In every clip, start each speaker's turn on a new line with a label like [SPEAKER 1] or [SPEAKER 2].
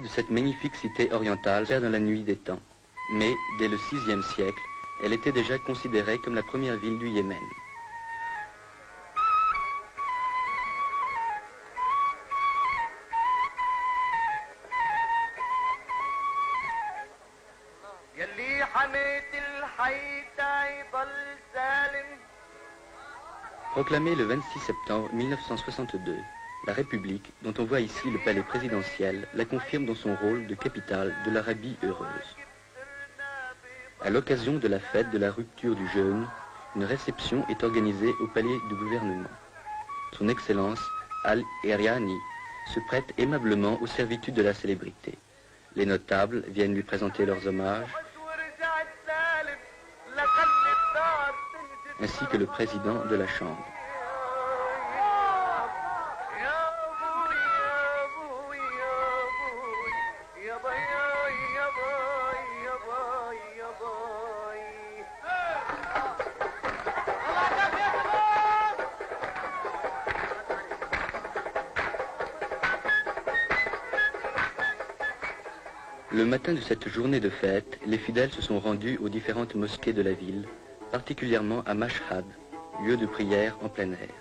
[SPEAKER 1] de cette magnifique cité orientale dans la nuit des temps. Mais, dès le VIe siècle, elle était déjà considérée comme la première ville du Yémen. Proclamée le 26 septembre 1962, la République, dont on voit ici le palais présidentiel, la confirme dans son rôle de capitale de l'Arabie heureuse. À l'occasion de la fête de la rupture du jeûne, une réception est organisée au palais du gouvernement. Son Excellence Al-Eriani se prête aimablement aux servitudes de la célébrité. Les notables viennent lui présenter leurs hommages, ainsi que le président de la Chambre. Le matin de cette journée de fête, les fidèles se sont rendus aux différentes mosquées de la ville, particulièrement à Mashhad, lieu de prière en plein air.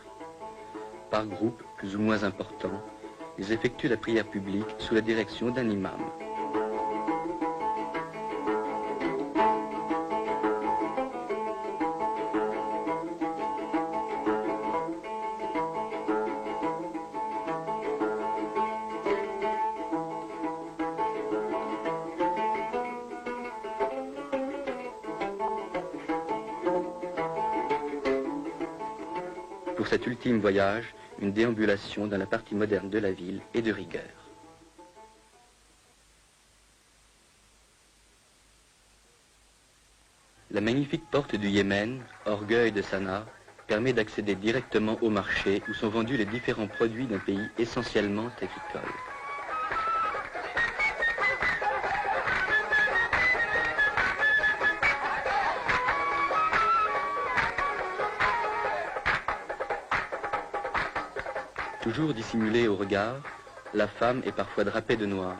[SPEAKER 1] Par groupe, plus ou moins important, ils effectuent la prière publique sous la direction d'un imam. Pour cet ultime voyage, une déambulation dans la partie moderne de la ville est de rigueur. La magnifique porte du Yémen, orgueil de Sanaa, permet d'accéder directement au marché où sont vendus les différents produits d'un pays essentiellement agricole. Toujours dissimulée au regard, la femme est parfois drapée de noir.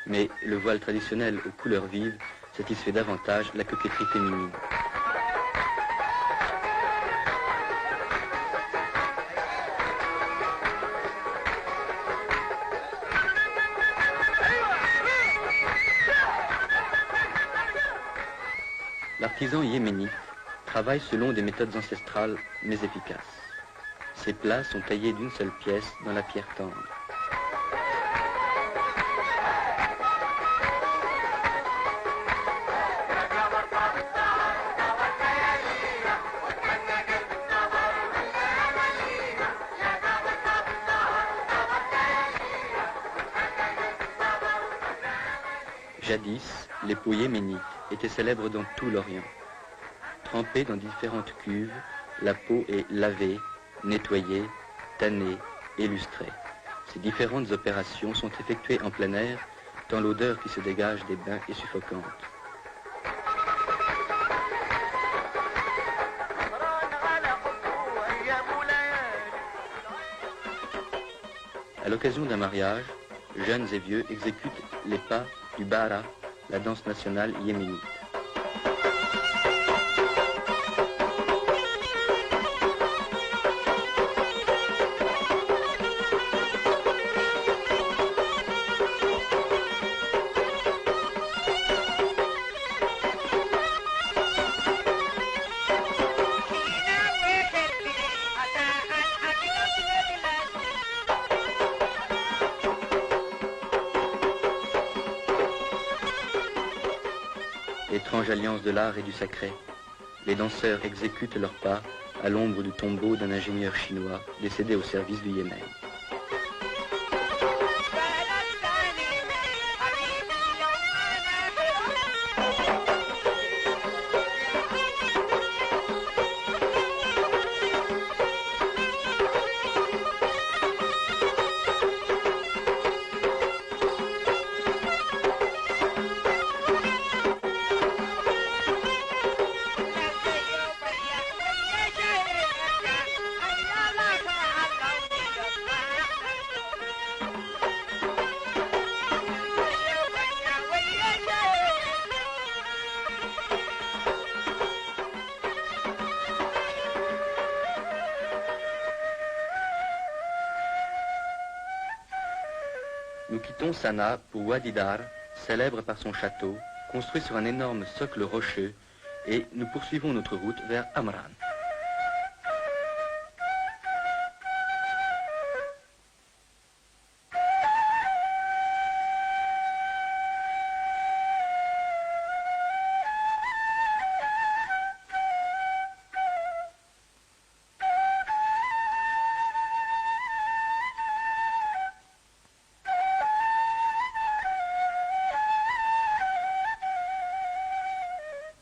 [SPEAKER 1] Mais le voile traditionnel aux couleurs vives satisfait davantage la coquetterie féminine. L'artisan yéménite travaille selon des méthodes ancestrales mais efficaces. Ces plats sont taillés d'une seule pièce dans la pierre tendre. Jadis, les peaux yéménites étaient célèbres dans tout l'Orient. Trempée dans différentes cuves, la peau est lavée, nettoyée, tannée, et lustrée. Ces différentes opérations sont effectuées en plein air, tant l'odeur qui se dégage des bains est suffocante. À l'occasion d'un mariage, jeunes et vieux exécutent les pas du Bara, la danse nationale yéménite. Étrange alliance de l'art et du sacré. Les danseurs exécutent leurs pas à l'ombre du tombeau d'un ingénieur chinois décédé au service du Yémen. quittons Sanaa pour Wadi Dar, célèbre par son château, construit sur un énorme socle rocheux, et nous poursuivons notre route vers Amran.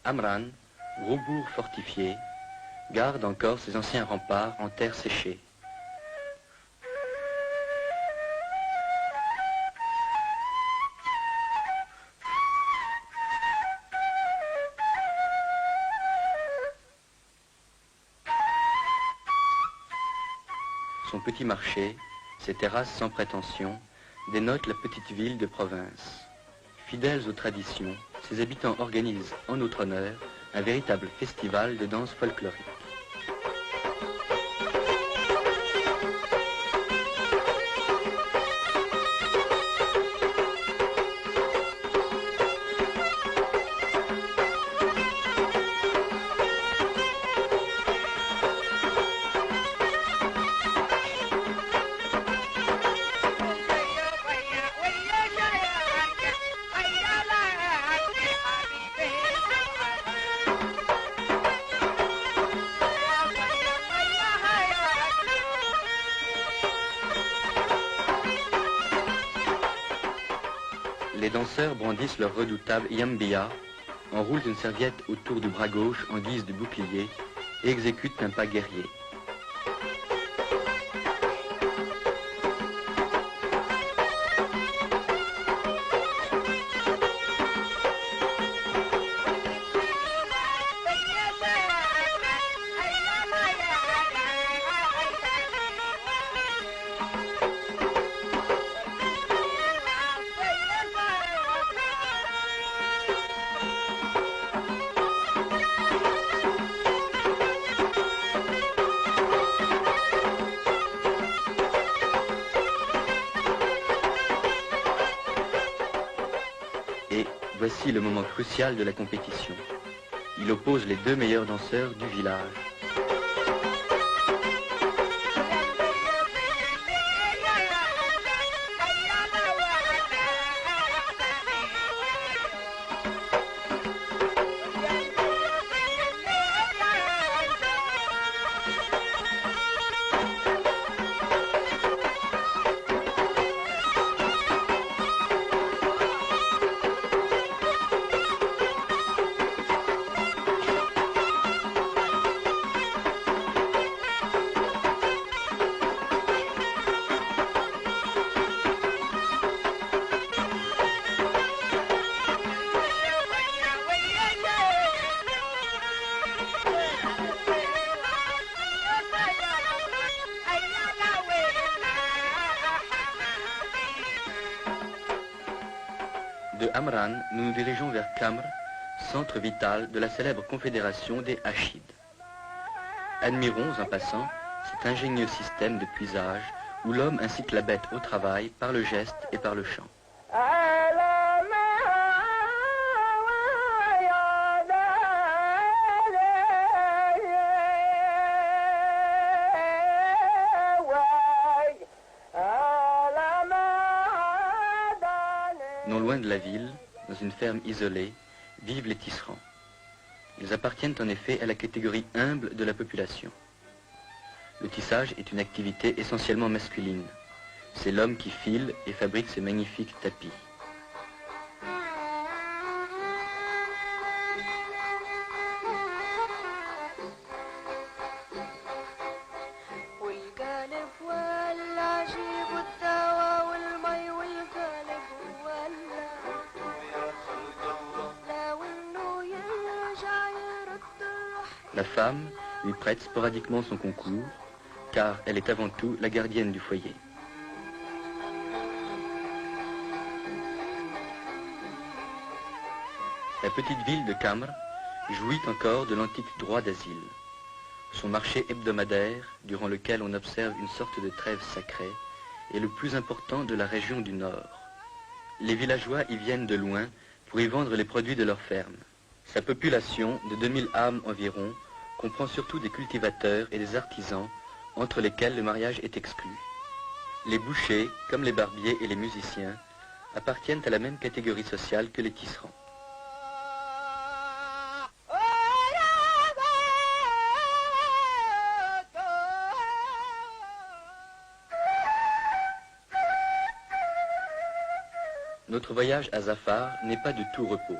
[SPEAKER 1] Amran, gros bourg fortifié, garde encore ses anciens remparts en terre séchée. Son petit marché, ses terrasses sans prétention, dénotent la petite ville de province. Fidèles aux traditions, ses habitants organisent en notre honneur un véritable festival de danse folklorique. Les danseurs brandissent leur redoutable yambia, enroulent une serviette autour du bras gauche en guise de bouclier et exécutent un pas guerrier. Et voici le moment crucial de la compétition. Il oppose les deux meilleurs danseurs du village. De Amran, nous nous dirigeons vers Kamr, centre vital de la célèbre confédération des Hachides. Admirons en passant cet ingénieux système de puisage où l'homme incite la bête au travail par le geste et par le chant. Non loin de la ville, dans une ferme isolée, vivent les tisserands. Ils appartiennent en effet à la catégorie humble de la population. Le tissage est une activité essentiellement masculine. C'est l'homme qui file et fabrique ces magnifiques tapis. La femme lui prête sporadiquement son concours, car elle est avant tout la gardienne du foyer. La petite ville de Kamr jouit encore de l'antique droit d'asile. Son marché hebdomadaire, durant lequel on observe une sorte de trêve sacrée, est le plus important de la région du Nord. Les villageois y viennent de loin pour y vendre les produits de leur ferme. Sa population, de 2000 âmes environ, comprend surtout des cultivateurs et des artisans, entre lesquels le mariage est exclu. Les bouchers, comme les barbiers et les musiciens, appartiennent à la même catégorie sociale que les tisserands. Notre voyage à Zafar n'est pas du tout repos.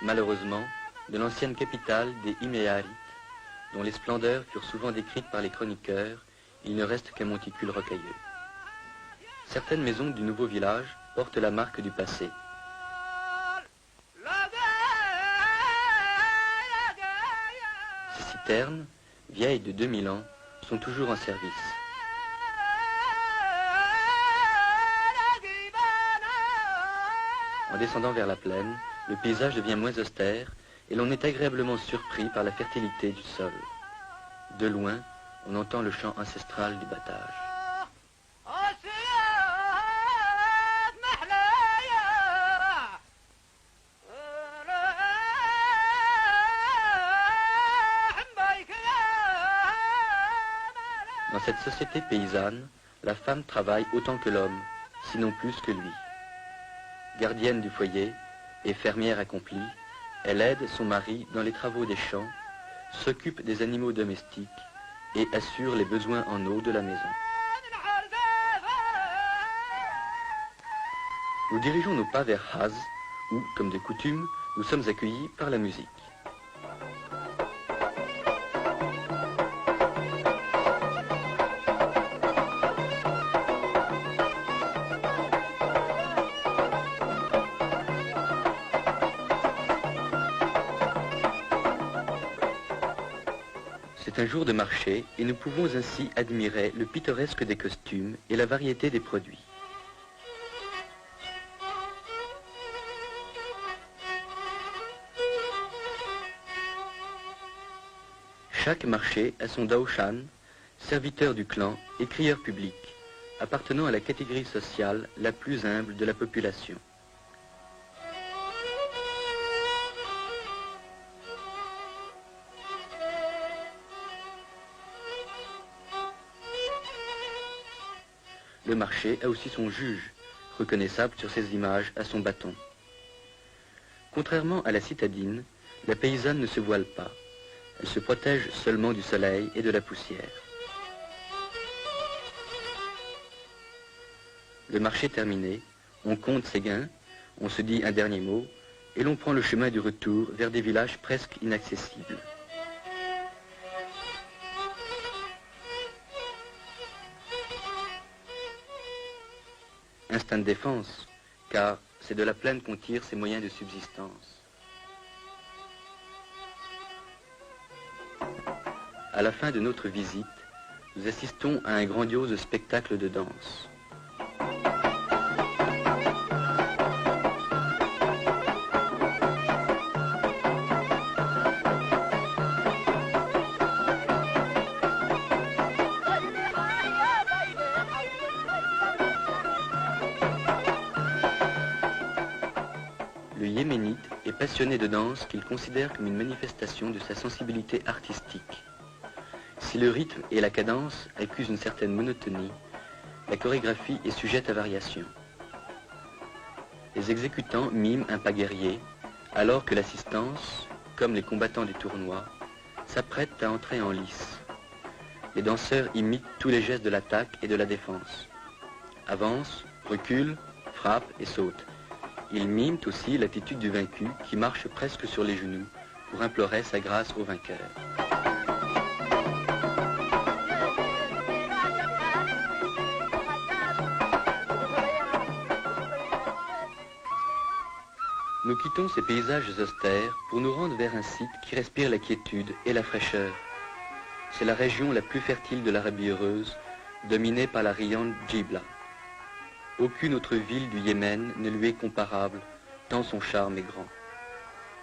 [SPEAKER 1] Malheureusement, de l'ancienne capitale des Iméarites, dont les splendeurs furent souvent décrites par les chroniqueurs, il ne reste qu'un monticule rocailleux. Certaines maisons du nouveau village portent la marque du passé. Ces citernes, vieilles de 2000 ans, sont toujours en service. En descendant vers la plaine, le paysage devient moins austère et l'on est agréablement surpris par la fertilité du sol. De loin, on entend le chant ancestral du battage. Dans cette société paysanne, la femme travaille autant que l'homme, sinon plus que lui. Gardienne du foyer et fermière accomplie, elle aide son mari dans les travaux des champs, s'occupe des animaux domestiques et assure les besoins en eau de la maison. Nous dirigeons nos pas vers Haz, où, comme de coutume, nous sommes accueillis par la musique. C'est un jour de marché et nous pouvons ainsi admirer le pittoresque des costumes et la variété des produits. Chaque marché a son daoshan, serviteur du clan et crieur public, appartenant à la catégorie sociale la plus humble de la population. Le marché a aussi son juge, reconnaissable sur ses images à son bâton. Contrairement à la citadine, la paysanne ne se voile pas. Elle se protège seulement du soleil et de la poussière. Le marché terminé, on compte ses gains, on se dit un dernier mot, et l'on prend le chemin du retour vers des villages presque inaccessibles. Instinct de défense, car c'est de la plaine qu'on tire ses moyens de subsistance. À la fin de notre visite, nous assistons à un grandiose spectacle de danse. Le Yéménite est passionné de danse qu'il considère comme une manifestation de sa sensibilité artistique. Si le rythme et la cadence accusent une certaine monotonie, la chorégraphie est sujette à variation. Les exécutants miment un pas guerrier, alors que l'assistance, comme les combattants du tournoi, s'apprête à entrer en lice. Les danseurs imitent tous les gestes de l'attaque et de la défense. Avancent, reculent, frappent et sautent. Ils miment aussi l'attitude du vaincu qui marche presque sur les genoux pour implorer sa grâce au vainqueur. Nous quittons ces paysages austères pour nous rendre vers un site qui respire la quiétude et la fraîcheur. C'est la région la plus fertile de l'Arabie heureuse, dominée par la riante Djibla. Aucune autre ville du Yémen ne lui est comparable, tant son charme est grand.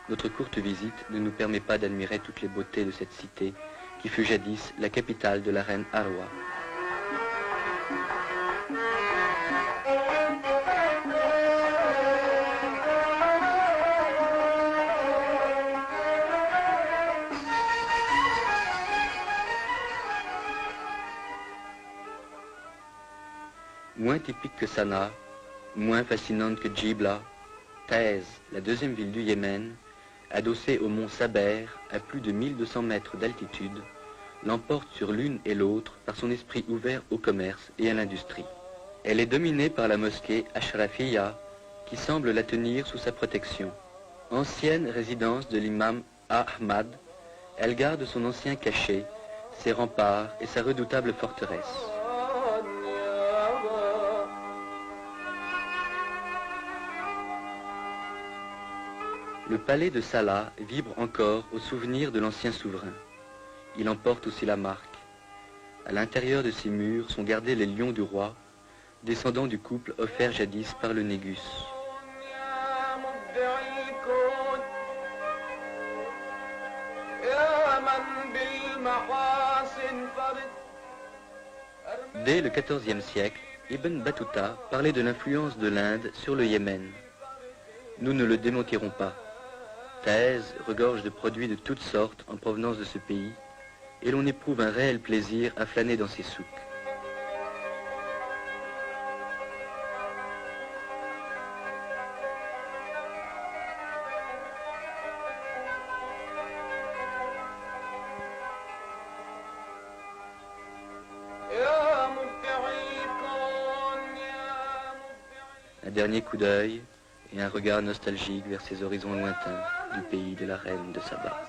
[SPEAKER 1] Notre courte visite ne nous permet pas d'admirer toutes les beautés de cette cité qui fut jadis la capitale de la reine Arwa. Moins typique que Sanaa, moins fascinante que Djibla, Taïz, la deuxième ville du Yémen, adossée au mont Saber à plus de 1200 mètres d'altitude, l'emporte sur l'une et l'autre par son esprit ouvert au commerce et à l'industrie. Elle est dominée par la mosquée Ashrafiyya, qui semble la tenir sous sa protection. Ancienne résidence de l'imam Ahmad, elle garde son ancien cachet, ses remparts et sa redoutable forteresse. Le palais de Salah vibre encore au souvenir de l'ancien souverain. Il en porte aussi la marque. À l'intérieur de ses murs sont gardés les lions du roi, descendants du couple offert jadis par le Négus. Dès le XIVe siècle, Ibn Battuta parlait de l'influence de l'Inde sur le Yémen. Nous ne le démentirons pas. Taïz regorge de produits de toutes sortes en provenance de ce pays, et l'on éprouve un réel plaisir à flâner dans ses souks. Un dernier coup d'œil et un regard nostalgique vers ces horizons lointains du pays de la reine de Saba.